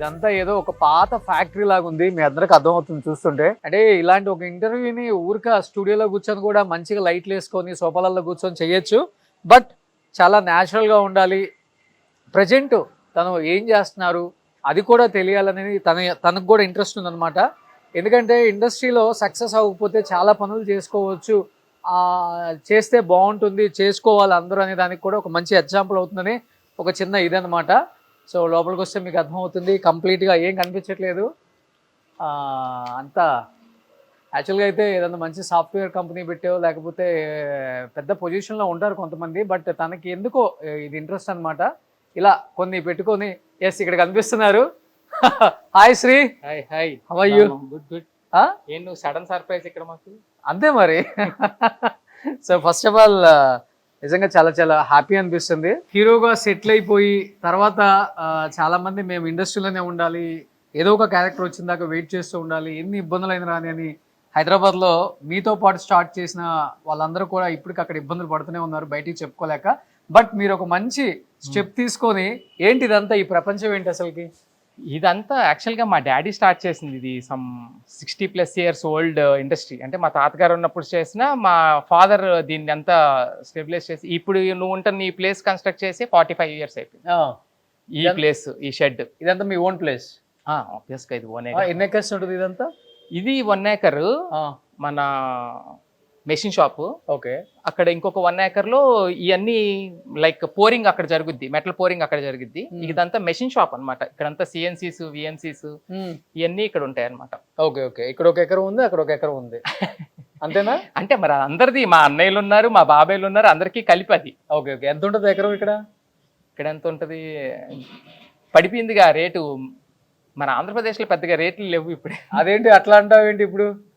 ఇదంతా ఏదో ఒక పాత ఫ్యాక్టరీ లాగా ఉంది, మీ అందరికి అర్థమవుతుంది చూస్తుంటే. అంటే ఇలాంటి ఒక ఇంటర్వ్యూని ఊరిక స్టూడియోలో కూర్చొని కూడా మంచిగా లైట్లు వేసుకొని సోఫాలలో కూర్చొని చేయొచ్చు, బట్ చాలా న్యాచురల్గా ఉండాలి. ప్రజెంట్ తను ఏం చేస్తున్నారు అది కూడా తెలియాలనేది తనకు కూడా ఇంట్రెస్ట్ ఉందన్నమాట. ఎందుకంటే ఇండస్ట్రీలో సక్సెస్ అవ్వకపోతే చాలా పనులు చేసుకోవచ్చు, చేస్తే బాగుంటుంది, చేసుకోవాలి అందరూ అనే దానికి కూడా ఒక మంచి ఎగ్జాంపుల్ అవుతుందని ఒక చిన్న ఇదనమాట. సో లోపలికి వస్తే మీకు అర్థమవుతుంది. కంప్లీట్గా ఏం కనిపించట్లేదు, అంతా యాక్చువల్గా అయితే ఏదన్నా మంచి సాఫ్ట్వేర్ కంపెనీ పెట్టావు లేకపోతే పెద్ద పొజిషన్లో ఉంటారు కొంతమంది, బట్ తనకి ఎందుకో ఇది ఇంట్రెస్ట్ అనమాట. ఇలా కొన్ని పెట్టుకొని ఇక్కడ కనిపిస్తున్నారు. Hi Sri. Hi hi. How are you? Good good. ఏం నువ్వు సడన్ సర్ప్రైజ్ ఇక్కడ మాకు? అంతే మరి. సో ఫస్ట్ ఆఫ్ ఆల్ నిజంగా చాలా చాలా హ్యాపీ అనిపిస్తుంది. హీరోగా సెటిల్ అయిపోయి తర్వాత చాలా మంది మేము ఇండస్ట్రీలోనే ఉండాలి, ఏదో ఒక క్యారెక్టర్ వచ్చిన దాకా వెయిట్ చేస్తూ ఉండాలి, ఎన్ని ఇబ్బందులు అయినా రాని అని హైదరాబాద్లో మీతో పాటు స్టార్ట్ చేసిన వాళ్ళందరూ కూడా ఇప్పటికి అక్కడ ఇబ్బందులు పడుతూనే ఉన్నారు బయటికి చెప్పుకోలేక. బట్ మీరు ఒక మంచి స్టెప్ తీసుకొని ఏంటి ఇదంతా, ఈ ప్రపంచం ఏంటి అసలుకి? ఇదంతా యాక్చువల్గా మా డాడీ స్టార్ట్ చేసింది. ఇది సమ్ 60+ ఇయర్స్ ఓల్డ్ ఇండస్ట్రీ. అంటే మా తాతగారు ఉన్నప్పుడు చేసిన, మా ఫాదర్ దీన్ని అంతా స్టెబిలైజ్ చేసి ఇప్పుడు నువ్వు ఉంటున్న ఈ ప్లేస్ కన్స్ట్రక్ట్ చేసి 45 ఇయర్స్ అయిపోయింది. ఈ ప్లేస్, ఈ షెడ్ ఇదంతా మీ ఓన్ ప్లేస్? ఆబ్వియస్గా ఇది 1 acre. ఎన్ని ఎకర్స్ ఉంటుంది ఇదంతా? ఇది 1 acre మన మెషిన్ షాప్. ఓకే. అక్కడ ఇంకొక 1 acre లో ఇవన్నీ లైక్ పోరింగ్ అక్కడ జరుగుద్ది, మెటల్ పోరింగ్ అక్కడ జరుగుద్ది. ఇదంతా మెషిన్ షాప్ అనమాట. ఇక్కడంతా CNCs, VNCs ఇవన్నీ ఇక్కడ ఉంటాయి అనమాట. Okay okay. ఇక్కడ 1 acre ఉంది, అక్కడ 1 acre ఉంది, అంతేనా? అంటే మరి అందరిది, మా అన్నయ్యలు ఉన్నారు, మా బాబాయ్లు ఉన్నారు, అందరికీ కలిపి అది. Okay okay. ఎంత ఉంటుంది ఎకరం ఇక్కడ? ఇక్కడ ఎంత ఉంటుంది, పడిపోయిందిగా రేటు. మన ఆంధ్రప్రదేశ్లో పెద్దగా రేట్లు లేవు ఇప్పుడు. అదేంటి అట్లా అంటావు ఏంటి ఇప్పుడు?